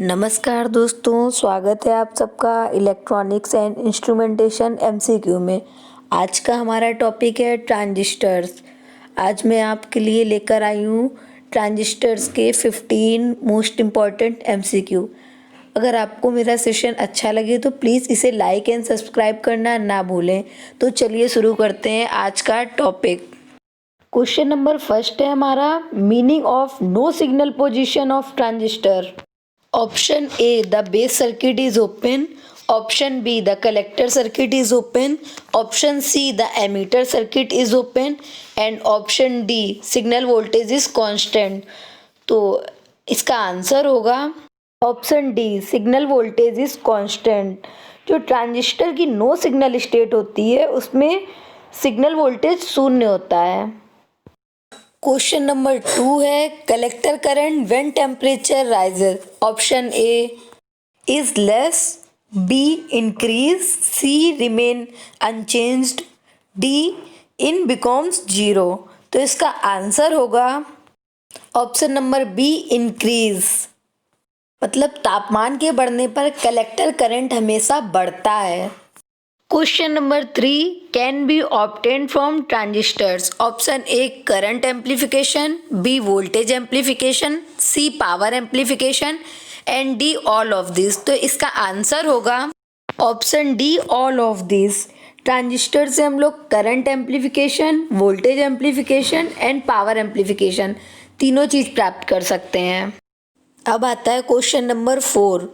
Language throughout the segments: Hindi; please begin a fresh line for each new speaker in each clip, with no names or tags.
नमस्कार दोस्तों, स्वागत है आप सबका इलेक्ट्रॉनिक्स एंड इंस्ट्रूमेंटेशन एमसीक्यू में। आज का हमारा टॉपिक है ट्रांजिस्टर्स। आज मैं आपके लिए लेकर आई हूँ ट्रांजिस्टर्स के 15 मोस्ट इम्पॉर्टेंट एमसीक्यू। अगर आपको मेरा सेशन अच्छा लगे तो प्लीज़ इसे लाइक एंड सब्सक्राइब करना ना भूलें। तो चलिए शुरू करते हैं आज का टॉपिक। क्वेश्चन नंबर फर्स्ट है हमारा, meaning of no signal position of transistor. Option A, the base circuit is open. Option B, the collector circuit is open. Option C, the emitter circuit is open. And option D, signal voltage is constant. तो इसका आंसर होगा option D, signal voltage is constant. जो ट्रांजिस्टर की नो सिग्नल स्टेट होती है उसमें सिग्नल वोल्टेज शून्य होता है। क्वेश्चन नंबर 2 है, collector current when temperature rises. Option A is less, B increase, C remain unchanged, D in becomes zero. तो इसका आंसर होगा ऑप्शन नंबर बी, इंक्रीज। मतलब तापमान के बढ़ने पर कलेक्टर करंट हमेशा बढ़ता है। Question number 3, can be obtain from transistors. Option A current amplification, B voltage amplification, C power amplification and D all of this. तो इसका आंसर होगा option D, all of this. Transistor से हम लोग current amplification, voltage amplification and power amplification तीनों चीज प्राप्त कर सकते हैं। अब आता है question number 4,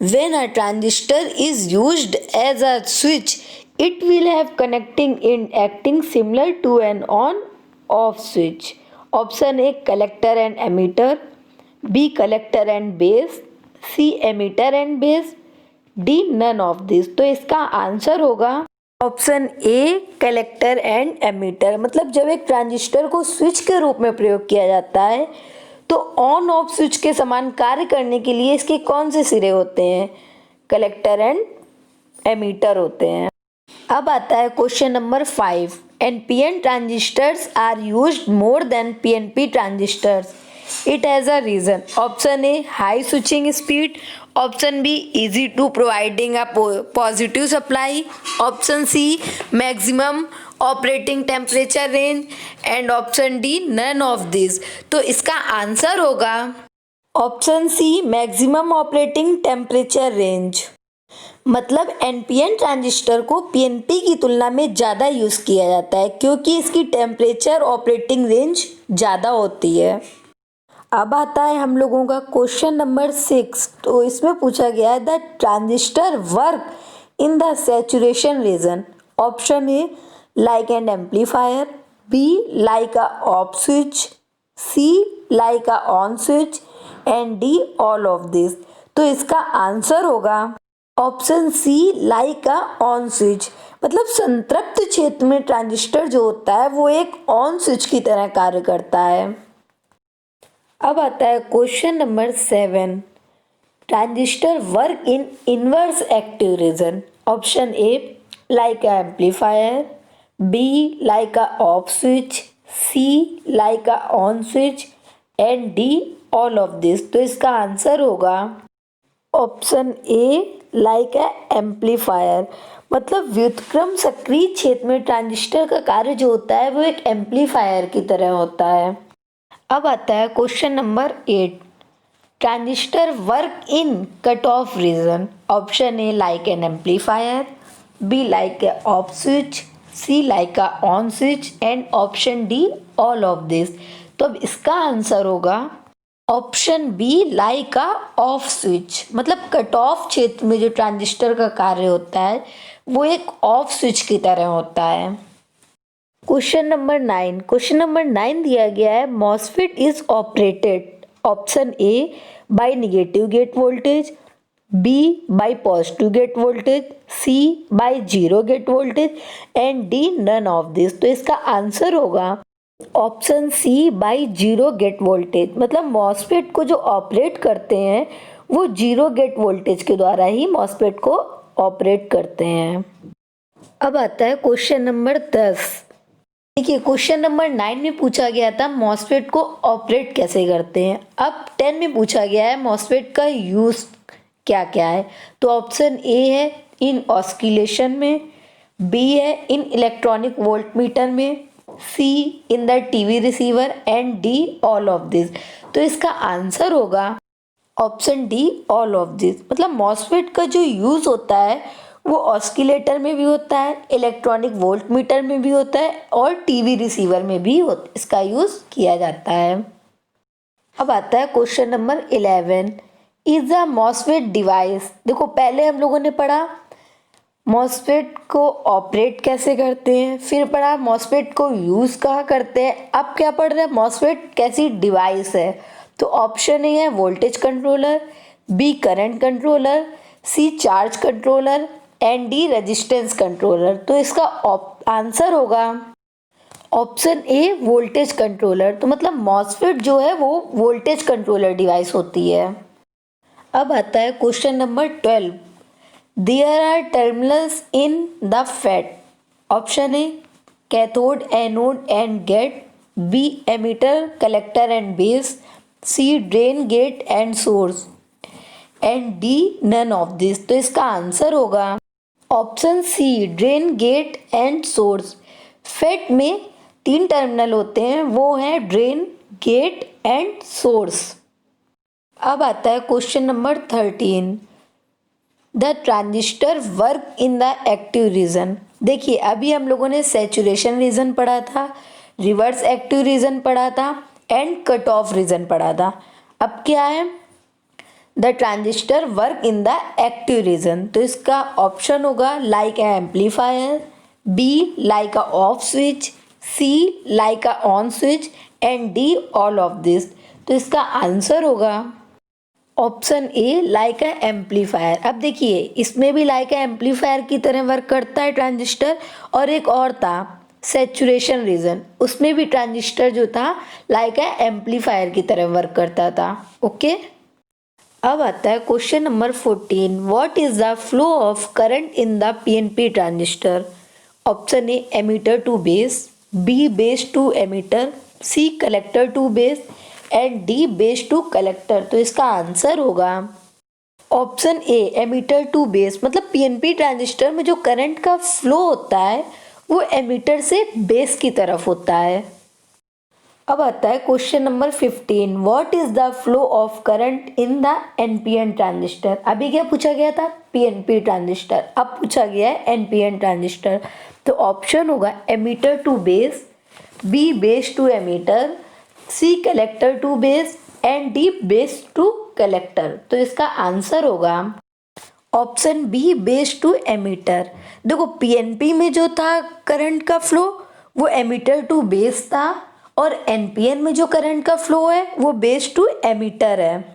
when a transistor is used as a switch it will have connecting in acting similar to an on off switch. Option A, collector and emitter, B, collector and base, C, emitter and base, D, none of this. तो इसका आंसर होगा option A, collector and emitter. मतलब जब एक ट्रांजिस्टर को स्विच के रूप में प्रयोग किया जाता है तो ऑन ऑफ स्विच के समान कार्य करने के लिए इसके कौन से सिरे होते हैं? कलेक्टर एंड एमीटर होते हैं। अब आता है question number 5, NPN transistors are used more than PNP transistors, it has a reason. Option A, high switching speed. Option B, easy to providing a positive supply. Option C, maximum operating temperature range and option D, none of this. तो इसका आंसर होगा option C, maximum operating temperature range. मतलब एनपीएन ट्रांजिस्टर को पीएनपी की तुलना में ज़्यादा यूज़ किया जाता है क्योंकि इसकी टेम्परेचर ऑपरेटिंग रेंज ज़्यादा होती है। अब आता है हम लोगों का क्वेश्चन नंबर 6। तो इसमें पूछा गया है, the transistor work in the saturation region. Option A, like an amplifier, B, like a off switch, C, like a on switch and D, all of this। तो इसका आंसर होगा option C, like a on switch। मतलब संतृप्त क्षेत्र में ट्रांजिस्टर जो होता है वो एक ऑन स्विच की तरह कार्य करता है। अब आता है question number 7, transistor work in inverse active region. Option A, like a amplifier, B, like a off switch, C, like a on switch and D, all of this। तो इसका आंसर होगा option A, like a amplifier। मतलब व्युत्क्रम सक्रिय क्षेत्र में ट्रांजिस्टर का कार्य जो होता है वो एक एम्पलीफायर की तरह होता है। अब आता है question number 8, transistor work in cut off region. Option A, like an amplifier, B, like a off switch, C, like a on switch and option D, all of this। तो अब इसका आंसर होगा option B, like a off switch। मतलब कट ऑफ क्षेत्र में जो ट्रांजिस्टर का कार्य होता है वो एक ऑफ स्विच की तरह होता है। Question number 9। क्वेश्चन नंबर 9 दिया गया है, MOSFET is operated. Option A, by negative gate voltage, B, by positive gate voltage, C, by zero gate voltage and D, none of this। तो इसका आंसर होगा option C, by zero gate voltage। मतलब मॉसफेट को जो ऑपरेट करते हैं वो जीरो गेट वोल्टेज के द्वारा ही मॉसफेट को ऑपरेट करते हैं। अब आता है क्वेश्चन नंबर 10। देखिए क्वेश्चन नंबर 9 में पूछा गया था मॉसफेट को ऑपरेट कैसे करते हैं। अब 10 में पूछा गया है मॉसफेट का यूज क्या क्या है? तो ऑप्शन ए है इन ऑस्किलेशन में, बी है इन इलेक्ट्रॉनिक वोल्टमीटर में, C in the TV receiver and D all of this. तो इसका आंसर होगा option D all of this. मतलब मॉसफेट का जो यूज़ होता है वो ऑस्किलेटर में भी होता है, इलेक्ट्रॉनिक वोल्टमीटर में भी होता है और टीवी रिसीवर में भी इसका यूज़ किया जाता है। अब आता है question number 11, is a MOSFET device. देखो पहले हम लोगों ने पढ़ा मॉसफेट को ऑपरेट कैसे करते हैं, फिर पढ़ा मॉसफेट को यूज़ कहाँ करते हैं, अब क्या पढ़ रहे हैं मॉसफेट कैसी डिवाइस है। तो ऑप्शन ए है voltage controller, B current controller, C charge controller and D resistance controller. तो इसका आंसर होगा ऑप्शन ए वोल्टेज कंट्रोलर। तो मतलब मॉसफेट जो है वो वोल्टेज कंट्रोलर डिवाइस होती है। अब आता है question number 12, there are terminals in the FET. Option A cathode anode and gate, B emitter collector and base, C drain gate and source and D none of this. तो इसका आंसर होगा option C drain gate and source. FET में 3 टर्मिनल होते हैं, वो है ड्रेन, गेट एंड सोर्स। अब आता है question number 13, the transistor work in the active reason. देखिए अभी हम लोगों ने सैचुरेशन रीजन पढ़ा था, रिवर्स एक्टिव रीजन पढ़ा था एंड कट ऑफ रीजन पढ़ा था। अब क्या है, the transistor work in the active region. तो इसका ऑप्शन होगा like a amplifier, B like a off switch, C like a on switch and D all of this. तो इसका आंसर होगा option A like a amplifier. अब देखिए इसमें भी लाइक अ एम्पलीफायर की तरह वर्क करता है ट्रांजिस्टर, और एक और था सैचुरेशन रीजन, उसमें भी ट्रांजिस्टर जो था लाइक अ एम्पलीफायर की तरह वर्क करता था। ओके। अब आता है question number 14, what is the flow of current in the PNP transistor. Option A emitter to base, B base to emitter, C collector to base and D base to collector. तो इसका आंसर होगा option A emitter to base. मतलब पीएनपी ट्रांजिस्टर में जो करंट का फ्लो होता है वो एमीटर से बेस की तरफ होता है। अब आता है question number 15, what is the flow of current in the NPN transistor. अभी क्या पूछा गया था, पीएनपी ट्रांजिस्टर, अब पूछा गया है एनपीएन ट्रांजिस्टर। तो ऑप्शन होगा emitter to base, B base to emitter, C collector to base and D base to collector. तो इसका आंसर होगा option B base to emitter. देखो पीएनपी में जो था करंट का फ्लो वो एमीटर टू बेस था, और एनपीएन में जो करंट का फ्लो है वो बेस टू एमीटर है।